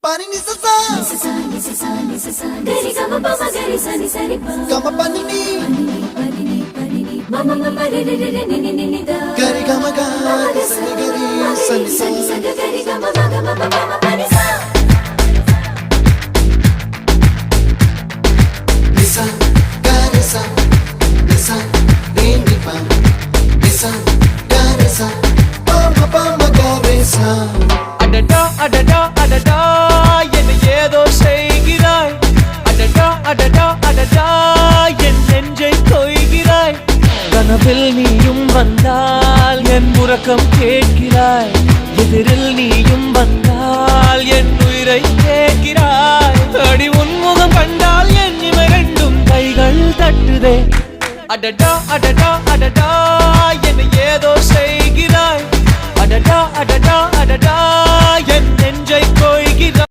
Pani ni sa sa gari gama pa ma gari sa ni sa ri pa gama pani ni mama mama re re re ni ni ni da gari gama ga sa ni gari sa ni sa gari gama ma gama mama pani sa nisa gari sa nisa re ni pa nisa gari sa pa ma gari sa அடடா அடடா அடடா என்ன ஏதோ செய்கிறாய் அடடா அடடா அடடா என் நெஞ்சை கொய்கிறாய் கனவில் நீயும் வந்தால் என் உறக்கம் கேட்கிறாய் எதிரில் நீயும் வந்தால் என் உயிரை கேட்கிறாய் அடி உன்முகம் கண்டால் என் இமை ரெண்டும் கைகள் தட்டுதே அடடா அடடா அடடா என்ன ஏதோ செய்கிறாய் அடடா அடடா அடடா என் நெஞ்சை கொய்கிறாய்